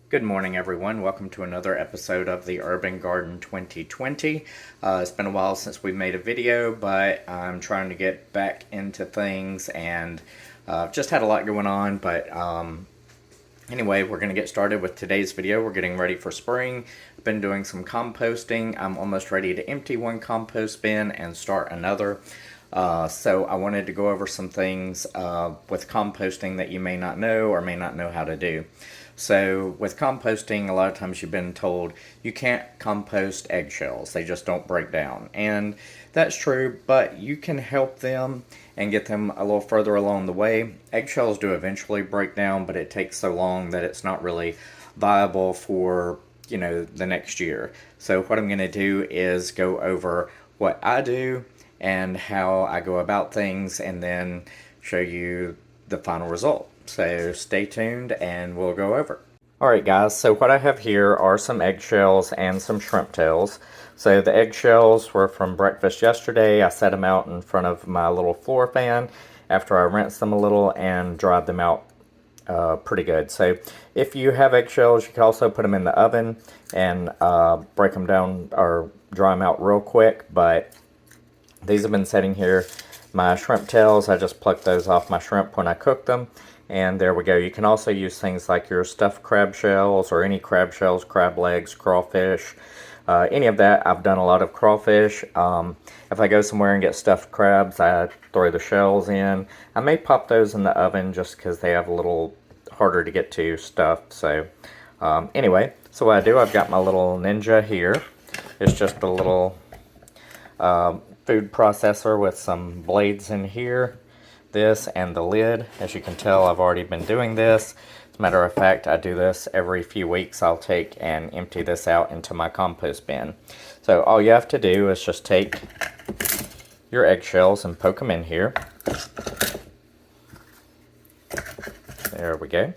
Good morning, everyone. Welcome to another episode of the Urban Garden 2020. It's been a while since we made a video, but I'm trying to get back into things and just had a lot going on. But anyway, we're going to get started with today's video. We're getting ready for spring. I've been doing some composting. I'm almost ready to empty one compost bin and start another. So I wanted to go over some things with composting that you may not know or may not know how to do. So with composting, a lot of times you've been told you can't compost eggshells. They just don't break down. And that's true, but you can help them and get them a little further along the way. Eggshells do eventually break down, but it takes so long that it's not really viable for, the next year. So what I'm going to do is go over what I do and how I go about things, and then show you the final result. So stay tuned and we'll go over. Alright guys, so what I have here are some eggshells and some shrimp tails. So the eggshells were from breakfast yesterday. I set them out in front of my little floor fan after I rinsed them a little and dried them out pretty good. So if you have eggshells, you can also put them in the oven and break them down or dry them out real quick, but these have been sitting here. My shrimp tails, I just plucked those off my shrimp when I cooked them. And there we go. You can also use things like your stuffed crab shells or any crab shells, crab legs, crawfish, any of that. I've done a lot of crawfish. If I go somewhere and get stuffed crabs, I throw the shells in. I may pop those in the oven just because they have a little harder to get to stuffed. So anyway, so what I do, I've got my little Ninja here. It's just a little food processor with some blades in here. This and the lid. As you can tell, I've already been doing this. As a matter of fact, I do this every few weeks. I'll take and empty this out into my compost bin. So all you have to do is just take your eggshells and poke them in here. There we go.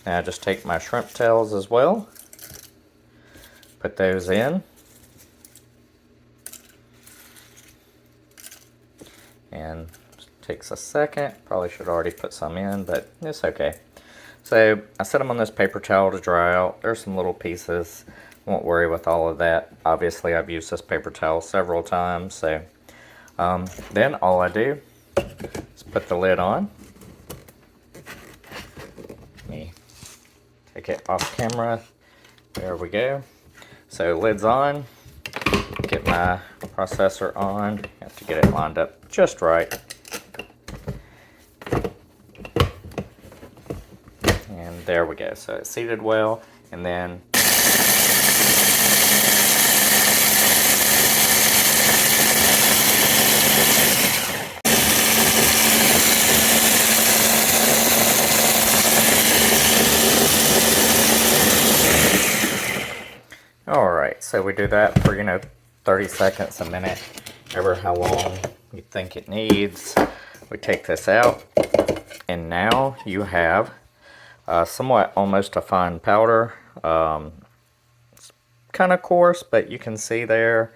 Now just take my shrimp tails as well. Put those in. And takes a second. Probably should already put some in, but it's okay. So I set them on this paper towel to dry out. There's some little pieces. Won't worry with all of that. Obviously, I've used this paper towel several times. So then all I do is put the lid on. Let me take it off camera. There we go. So lid's on. Get my processor on. Have to get it lined up just right. And there we go. So it's seated well, and then alright, so we do that for 30 seconds, a minute, ever how long you think it needs. We take this out, and now you have somewhat almost a fine powder. It's kind of coarse, but you can see there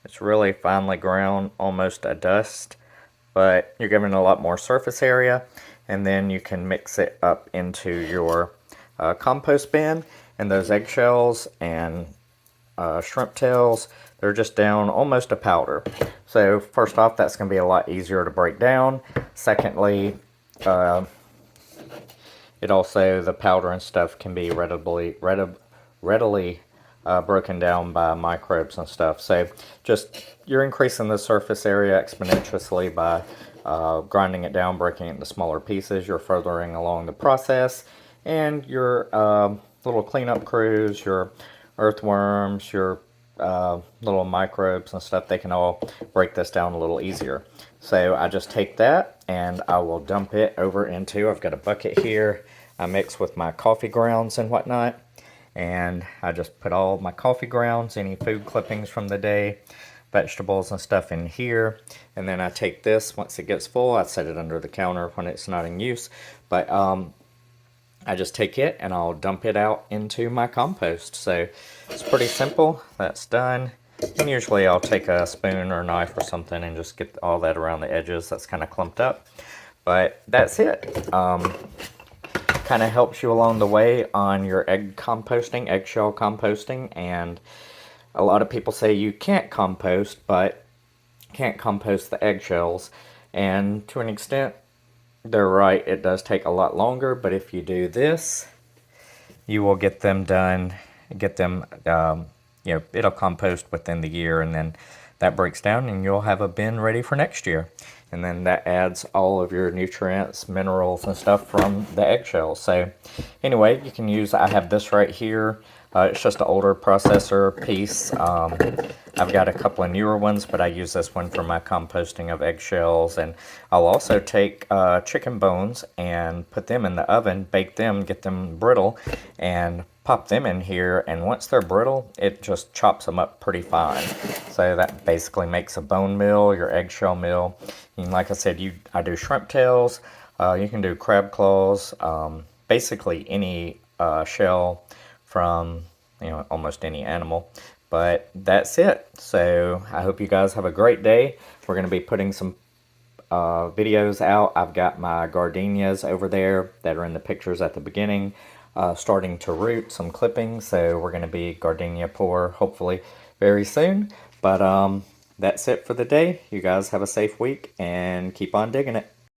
it's really finely ground, almost a dust, but you're given a lot more surface area. And then you can mix it up into your compost bin, and those eggshells and shrimp tails, they're just down almost a powder. So first off, that's going to be a lot easier to break down. Secondly, it also, the powder and stuff can be readily broken down by microbes and stuff. So just, you're increasing the surface area exponentially by grinding it down, breaking it into smaller pieces. You're furthering along the process, and your little cleanup crews, your earthworms, your little microbes and stuff, they can all break this down a little easier. So I just take that and I will dump it over into, I've got a bucket here. I mix with my coffee grounds and whatnot, and I just put all my coffee grounds, any food clippings from the day, vegetables and stuff in here. And then I take this, once it gets full, I set it under the counter when it's not in use. But I just take it and I'll dump it out into my compost. So it's pretty simple. That's done. And usually I'll take a spoon or a knife or something and just get all that around the edges that's kind of clumped up. But that's it. kind of helps you along the way on your eggshell composting. And a lot of people say you can't compost, but can't compost the eggshells. And to an extent, they're right. It does take a lot longer, but if you do this, you will get them done, it'll compost within the year, and then that breaks down and you'll have a bin ready for next year. And then that adds all of your nutrients, minerals, and stuff from the eggshells. So anyway, you can use, I have this right here. It's just an older processor piece. I've got a couple of newer ones, but I use this one for my composting of eggshells. And I'll also take chicken bones and put them in the oven, bake them, get them brittle, and pop them in here. And once they're brittle, it just chops them up pretty fine. So that basically makes a bone meal, your eggshell meal. And like I said, I do shrimp tails. You can do crab claws. Basically any shell from almost any animal. But that's it. So I hope you guys have a great day. We're going to be putting some videos out. I've got my gardenias over there that are in the pictures at the beginning, starting to root, some clippings. So we're going to be gardenia pour hopefully very soon. But that's it for the day. You guys have a safe week and keep on digging it.